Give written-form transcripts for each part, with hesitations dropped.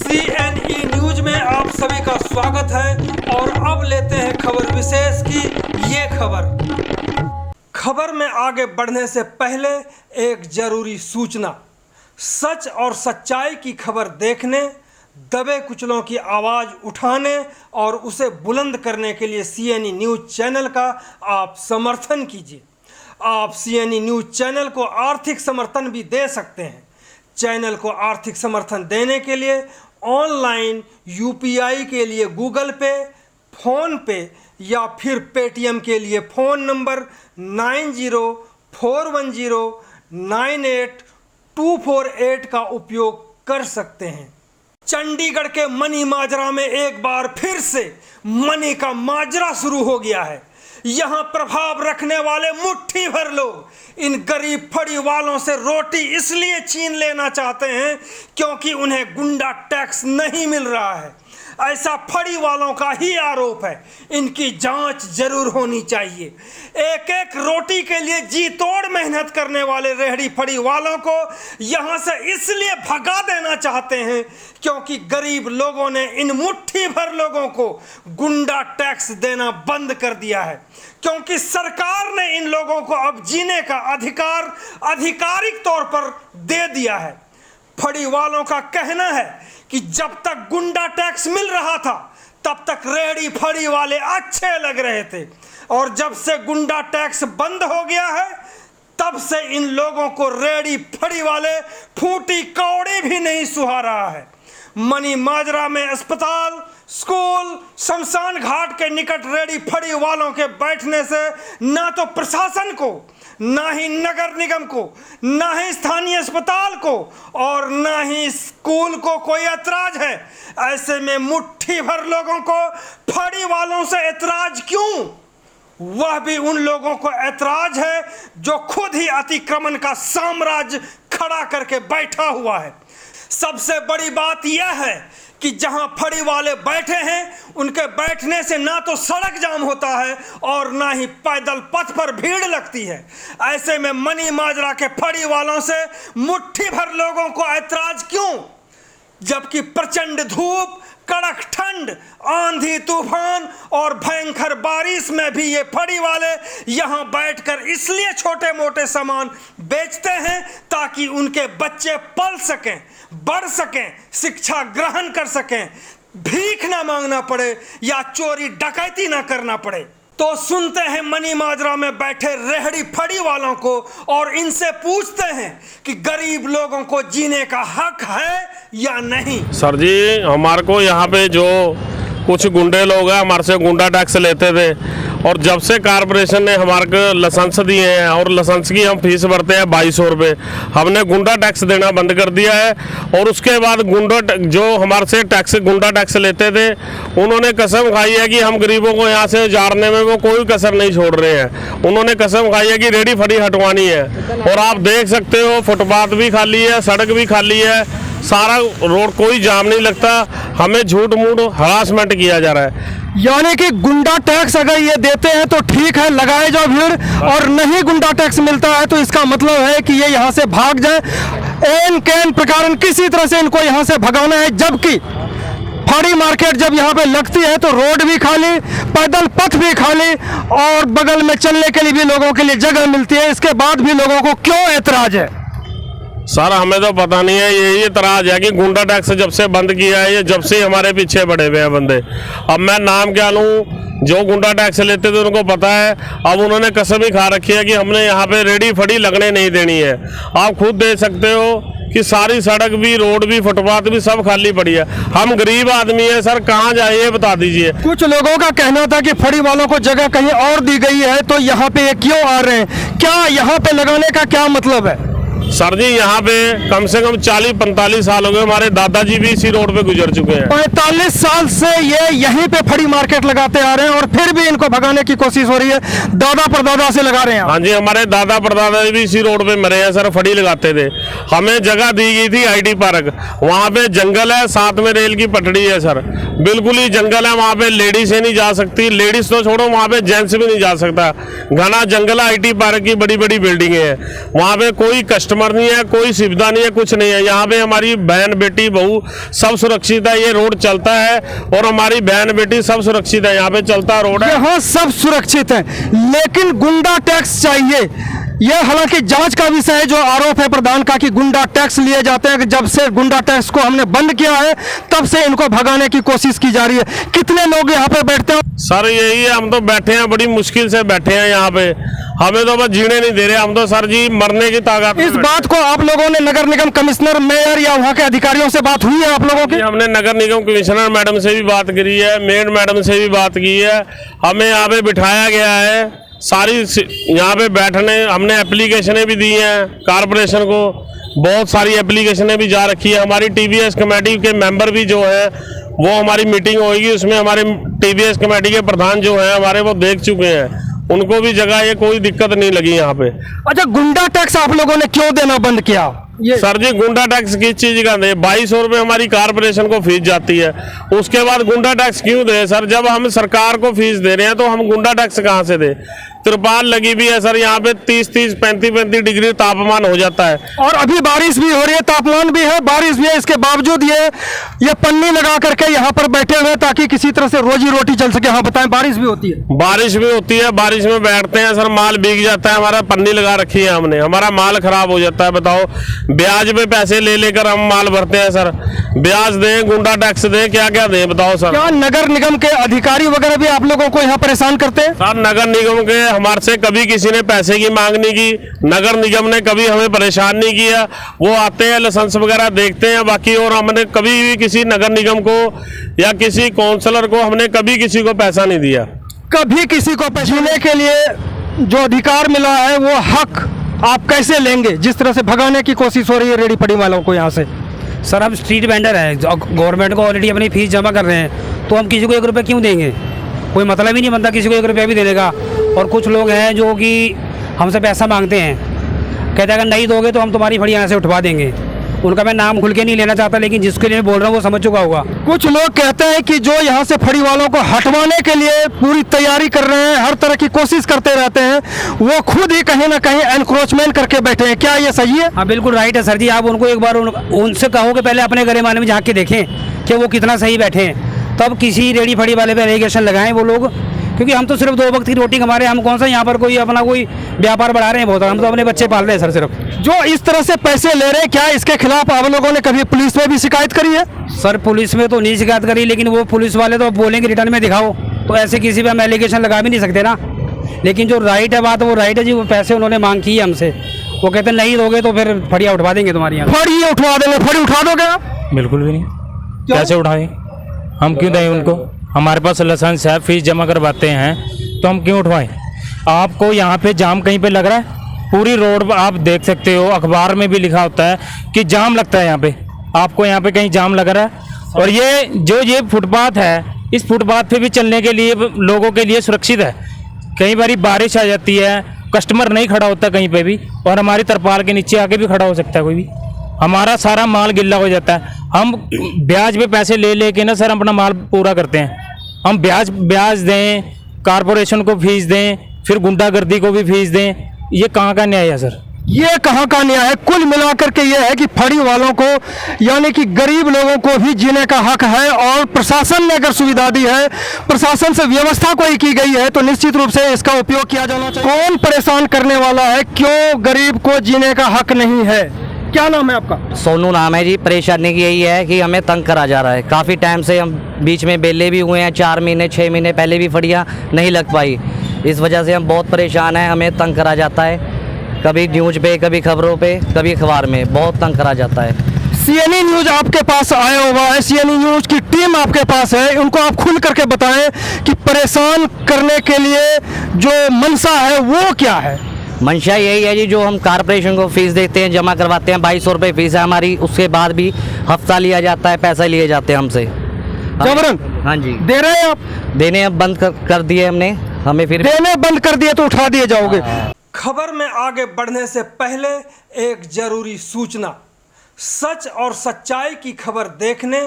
CNE news में आप सभी का स्वागत है और अब लेते हैं खबर विशेष की ये खबर में आगे बढ़ने से पहले एक जरूरी सूचना। सच और सच्चाई की खबर देखने, दबे कुचलों की आवाज़ उठाने और उसे बुलंद करने के लिए CNE न्यूज चैनल का आप समर्थन कीजिए। आप CNE न्यूज चैनल को आर्थिक समर्थन भी दे सकते हैं। चैनल को आर्थिक समर्थन देने के लिए ऑनलाइन UPI के लिए गूगल पे, फ़ोन पे या फिर पेटीएम के लिए फ़ोन नंबर 9041098248 का उपयोग कर सकते हैं। चंडीगढ़ के मनी माजरा में एक बार फिर से मनी का माजरा शुरू हो गया है। यहाँ प्रभाव रखने वाले मुट्ठी भर लोग इन गरीब फड़ी वालों से रोटी इसलिए छीन लेना चाहते हैं क्योंकि उन्हें गुंडा टैक्स नहीं मिल रहा है। ऐसा फड़ी वालों का ही आरोप है। इनकी जांच जरूर होनी चाहिए। एक एक रोटी के लिए जी तोड़ मेहनत करने वाले रेहड़ी फड़ी वालों को यहां से इसलिए भगा देना चाहते हैं क्योंकि गरीब लोगों ने इन मुट्ठी भर लोगों को गुंडा टैक्स देना बंद कर दिया है, क्योंकि सरकार ने इन लोगों को अब जीने का अधिकार आधिकारिक तौर पर दे दिया है। फड़ी वालों का कहना है कि जब तक गुंडा टैक्स मिल रहा था तब तक रेहड़ी फड़ी वाले अच्छे लग रहे थे, और जब से गुंडा टैक्स बंद हो गया है तब से इन लोगों को रेहड़ी फड़ी वाले फूटी कौड़ी भी नहीं सुहा रहा है। मनी माजरा में अस्पताल, स्कूल, शमशान घाट के निकट रेहड़ी फड़ी वालों के बैठने से ना तो प्रशासन को, ना ही नगर निगम को, ना ही स्थानीय अस्पताल को और ना ही स्कूल को कोई ऐतराज है। ऐसे में मुट्ठी भर लोगों को फड़ी वालों से ऐतराज क्यों? वह भी उन लोगों को ऐतराज है जो खुद ही अतिक्रमण का साम्राज्य खड़ा करके बैठा हुआ है। सबसे बड़ी बात यह है कि जहां फड़ी वाले बैठे हैं उनके बैठने से ना तो सड़क जाम होता है और ना ही पैदल पथ पर भीड़ लगती है। ऐसे में मनी माजरा के फड़ी वालों से मुट्ठी भर लोगों को ऐतराज क्यों? जबकि प्रचंड धूप, कड़क ठंड, आंधी तूफान और भयंकर बारिश में भी ये फड़ी वाले यहाँ बैठकर इसलिए छोटे मोटे सामान बेचते हैं ताकि उनके बच्चे पल सकें, बढ़ सकें, शिक्षा ग्रहण कर सकें, भीख ना मांगना पड़े या चोरी डकैती ना करना पड़े। तो सुनते हैं मनी माजरा में बैठे रेहड़ी फड़ी वालों को और इनसे पूछते हैं कि गरीब लोगों को जीने का हक है या नहीं। सर जी, हमारे को यहाँ पे जो कुछ गुंडे लोग हैं हमारे से गुंडा टैक्स लेते थे, और जब से कारपोरेशन ने हमारे को लाइसेंस दिए हैं और लाइसेंस की हम फीस भरते हैं 2200 रुपये, हमने गुंडा टैक्स देना बंद कर दिया है। और उसके बाद गुंडा जो हमारे से गुंडा टैक्स लेते थे उन्होंने कसम खाई है कि हम गरीबों को यहाँ से जाड़ने में वो कोई कसर नहीं छोड़ रहे हैं। उन्होंने कसम खाई है कि रेडी फड़ी हटवानी है, और आप देख सकते हो फुटपाथ भी खाली है, सड़क भी खाली है, सारा रोड कोई जाम नहीं लगता। हमें झूठ मूठ हरासमेंट किया जा रहा है। यानी कि गुंडा टैक्स अगर ये देते हैं तो ठीक है, लगाए जाओ भीड़, और नहीं गुंडा टैक्स मिलता है तो इसका मतलब है कि ये यहाँ से भाग जाए। एन कैन प्रकार किसी तरह से इनको यहाँ से भगाना है। जबकि फड़ी मार्केट जब यहाँ पे लगती है तो रोड भी खाली, पैदल पथ भी खाली और बगल में चलने के लिए भी लोगों के लिए जगह मिलती है। इसके बाद भी लोगों को क्यों ऐतराज है? सर हमें तो पता नहीं है, यही एतराज है कि गुंडा टैक्स जब से बंद किया है, ये जब से हमारे पीछे पड़े हुए हैं बंदे। अब मैं नाम क्या लूँ? जो गुंडा टैक्स लेते थे उनको पता है। अब उन्होंने कसम ही खा रखी है कि हमने यहाँ पे रेडी फड़ी लगने नहीं देनी है। आप खुद देख सकते हो कि सारी सड़क भी, रोड भी, फुटपाथ भी सब खाली पड़ी है। हम गरीब आदमी है सर, कहाँ जाए ये बता दीजिए। कुछ लोगों का कहना था कि फड़ी वालों को जगह कहीं और दी गई है, तो यहाँ पे ये क्यों आ रहे हैं? क्या यहाँ पे लगाने का क्या मतलब है? सर जी, यहाँ पे कम से कम 40-45 साल हो गए, हमारे दादाजी भी इसी रोड पे गुजर चुके हैं। 45 साल से ये यहीं पे फड़ी मार्केट लगाते आ रहे हैं और फिर भी इनको भगाने की कोशिश हो रही है। दादा परदादा से लगा रहे हैं। हाँ जी, हमारे दादा परदादा भी इसी रोड पे मरे हैं सर, फड़ी लगाते थे। हमें जगह दी गई थी IT पार्क, वहाँ पे जंगल है, साथ में रेल की पटड़ी है सर, बिल्कुल ही जंगल है। वहाँ पे लेडीज नहीं जा सकती, लेडीज तो छोड़ो, वहाँ पे जेंट्स भी नहीं जा सकता। घना जंगल है, IT पार्क की बड़ी बड़ी बिल्डिंगें हैं, वहाँ पे कोई कस्टमर कस्टमर नहीं है, कोई सुविधा नहीं है, कुछ नहीं है। यहाँ पे हमारी बहन बेटी बहू सब सुरक्षित है, ये रोड चलता है और हमारी बहन बेटी सब सुरक्षित है, यहाँ पे चलता रोड है। यहाँ सब सुरक्षित है, लेकिन गुंडा टैक्स चाहिए। यह हालांकि जांच का विषय है, जो आरोप है प्रधान का कि गुंडा टैक्स लिए जाते हैं। कि जब से गुंडा टैक्स को हमने बंद किया है तब से इनको भगाने की कोशिश की जा रही है। कितने लोग यहाँ पे बैठते हैं? सर यही है, हम तो बैठे हैं, बड़ी मुश्किल से बैठे हैं यहाँ पे, हमें तो बस जीने नहीं दे रहे, हम तो सर जी मरने की ताकत। इस बात को आप लोगों ने नगर निगम कमिश्नर, मेयर या वहाँ के अधिकारियों से बात हुई है आप लोगों की? हमने नगर निगम कमिश्नर मैडम से भी बात करी है, मेयर मैडम से भी बात की है, हमें यहाँ पे बिठाया गया है, सारी यहाँ पे बैठने हमने एप्लीकेशनें भी दी हैं कारपोरेशन को, बहुत सारी एप्लीकेशनें भी जा रखी है। हमारी टीबीएस कमेटी के मेंबर भी जो है वो हमारी मीटिंग होगी, उसमें हमारे टीबीएस कमेटी के प्रधान जो है हमारे वो देख चुके हैं, उनको भी जगह ये कोई दिक्कत नहीं लगी यहाँ पे। अच्छा, गुंडा टैक्स आप लोगों ने क्यों देना बंद किया? सर जी गुंडा टैक्स किस चीज का दे? 2200 रुपये हमारी कारपोरेशन को फीस जाती है, उसके बाद गुंडा टैक्स क्यों दे सर? जब हम सरकार को फीस दे रहे हैं तो हम गुंडा टैक्स कहाँ से दे? तिरपाल लगी भी है सर, यहाँ पे 30-30, 35-35 डिग्री तापमान हो जाता है, और अभी बारिश भी हो रही है, तापमान भी है, बारिश भी है, इसके बावजूद ये पन्नी लगा करके यहाँ पर बैठे हुए ताकि किसी तरह से रोजी रोटी चल सके। हाँ बताएं, बारिश भी होती है? बारिश भी होती है, बारिश में बैठते हैं सर, माल भीग जाता है, हमारा पन्नी लगा रखी है हमने, हमारा माल खराब हो जाता है। बताओ, ब्याज पे पैसे ले लेकर हम माल भरते हैं सर, ब्याज दें, गुंडा टैक्स दें, क्या क्या दें बताओ सर? क्या नगर निगम के अधिकारी वगैरह भी आप लोगों को यहाँ परेशान करते हैं? सर नगर निगम के हमारे से कभी किसी ने पैसे की मांग नहीं की, नगर निगम ने कभी हमें परेशान नहीं किया, वो आते हैं लाइसेंस वगैरह देखते हैं बाकी, और हमने कभी भी किसी नगर निगम को या किसी काउंसलर को हमने कभी किसी को पैसा नहीं दिया। कभी किसी को जीने के लिए जो अधिकार मिला है वो हक आप कैसे लेंगे, जिस तरह से भगाने की कोशिश हो रही है रेडी पड़ी वालों को यहाँ से? सर हम स्ट्रीट वेंडर हैं, गवर्नमेंट को ऑलरेडी अपनी फीस जमा कर रहे हैं, तो हम किसी को 1 रुपये क्यों देंगे? कोई मतलब ही नहीं बनता किसी को 1 रुपया भी देने का। और कुछ लोग हैं जो कि हमसे पैसा मांगते हैं, कहते हैं अगर नहीं दोगे तो हम तुम्हारी फड़ी यहाँ से उठवा देंगे। उनका मैं नाम खुल के नहीं लेना चाहता, लेकिन जिसके लिए बोल रहा हूँ वो समझ चुका होगा। कुछ लोग कहते हैं कि जो यहाँ से फड़ी वालों को हटवाने के लिए पूरी तैयारी कर रहे हैं, हर तरह की कोशिश करते रहते हैं, वो खुद ही कहीं ना कहीं एनक्रोचमेंट करके बैठे हैं। क्या ये सही है? हाँ बिल्कुल राइट है सर जी। आप उनको एक बार उनसे कहो कि पहले अपने गरेमाने में झाँक के देखें कि वो कितना सही बैठे हैं, तब किसी रेडी फड़ी वाले पे एलिगेशन लगाएं वो लोग, क्योंकि हम तो सिर्फ 2 वक्त की रोटी कमा रहे हैं, हम कौन सा यहाँ पर कोई अपना कोई व्यापार बढ़ा रहे हैं? बहुत, हम तो अपने बच्चे पाल रहे हैं सर सिर्फ। जो इस तरह से पैसे ले रहे हैं, क्या इसके खिलाफ आप लोगों ने कभी पुलिस में भी शिकायत करी है? सर पुलिस में तो नहीं शिकायत करी, लेकिन वो पुलिस वाले तो बोलेंगे रिटर्न में दिखाओ, तो ऐसे किसी पे हम एलिगेशन लगा भी नहीं सकते ना। लेकिन जो राइट है बात, वो राइट है जी। वो पैसे उन्होंने मांग की है हमसे, वो कहते हैं नहीं दोगे तो फिर फड़िया उठवा देंगे तुम्हारी यहाँ। फड़ी उठवा देंगे? फड़ी उठा दोगे आप? बिल्कुल भी नहीं। कैसे उठाएं? हम क्यों दें उनको? हमारे पास लाइसेंस है, फीस जमा करवाते हैं, तो हम क्यों उठवाएं? आपको यहाँ पे जाम कहीं पे लग रहा है? पूरी रोड आप देख सकते हो, अखबार में भी लिखा होता है कि जाम लगता है यहाँ पे। आपको यहाँ पे कहीं जाम लग रहा है? और ये फुटपाथ है, इस फुटपाथ पे भी चलने के लिए लोगों के लिए सुरक्षित है। कई बार बारिश आ जाती है, कस्टमर नहीं खड़ा होता कहीं पे भी, और हमारी तरपाल के नीचे आके भी खड़ा हो सकता है कोई भी, हमारा सारा माल गिल्ला हो जाता है। हम ब्याज पे पैसे ले लेके ना सर अपना माल पूरा करते हैं। हम ब्याज दें, कारपोरेशन को फीस दें, फिर गुंडागर्दी को भी फीस दें, ये कहाँ का न्याय है सर? ये कहाँ का न्याय है? कुल मिलाकर के ये है कि फड़ी वालों को, यानी कि गरीब लोगों को भी जीने का हक है, और प्रशासन ने अगर सुविधा दी है, प्रशासन से व्यवस्था कोई की गई है, तो निश्चित रूप से इसका उपयोग किया जाना चाहिए। कौन परेशान करने वाला है? क्यों गरीब को जीने का हक नहीं है? क्या नाम है आपका? सोनू नाम है जी। परेशानी की यही है कि हमें तंग करा जा रहा है काफ़ी टाइम से। हम बीच में बेले भी हुए हैं, 4 महीने 6 महीने पहले भी फड़ियाँ नहीं लग पाई, इस वजह से हम बहुत परेशान हैं। हमें तंग करा जाता है, कभी न्यूज़ पे, कभी खबरों पे, कभी अखबार में, बहुत तंग करा जाता है। सीएनई न्यूज़ आपके पास आया हुआ है, सीएनई न्यूज़ की टीम आपके पास है, उनको आप खुल करके बताएं कि परेशान करने के लिए जो मंशा है वो क्या है? मंशा यही है जी, जो हम कारपोरेशन को फीस देते हैं, जमा करवाते हैं, 2200 रुपये फीस है हमारी, उसके बाद भी हफ्ता लिया जाता है, पैसा लिए जाते हैं हमसे जबरन। हाँ जी। दे रहे हैं आप? देने अब बंद कर दिए हमने, हमें फिर देने बंद कर दिए तो उठा दिए जाओगे? खबर में आगे बढ़ने से पहले एक जरूरी सूचना। सच और सच्चाई की खबर देखने,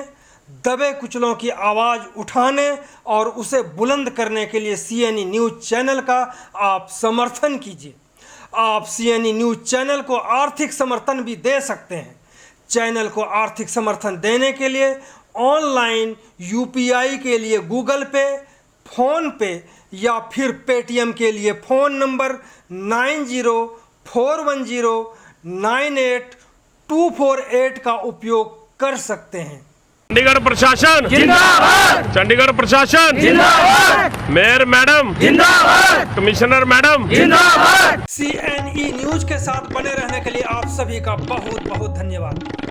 दबे कुचलों की आवाज़ उठाने और उसे बुलंद करने के लिए सीएनई न्यूज़ चैनल का आप समर्थन कीजिए। आप CNE न्यूज चैनल को आर्थिक समर्थन भी दे सकते हैं। चैनल को आर्थिक समर्थन देने के लिए ऑनलाइन UPI के लिए गूगल पे, फोन पे या फिर पेटीएम के लिए फ़ोन नंबर 9041098248 का उपयोग कर सकते हैं। चंडीगढ़ प्रशासन जिंदाबाद, चंडीगढ़ प्रशासन जिंदाबाद, मेयर मैडम जिंदाबाद, कमिश्नर मैडम जिंदाबाद। CNE न्यूज के साथ बने रहने के लिए आप सभी का बहुत बहुत धन्यवाद।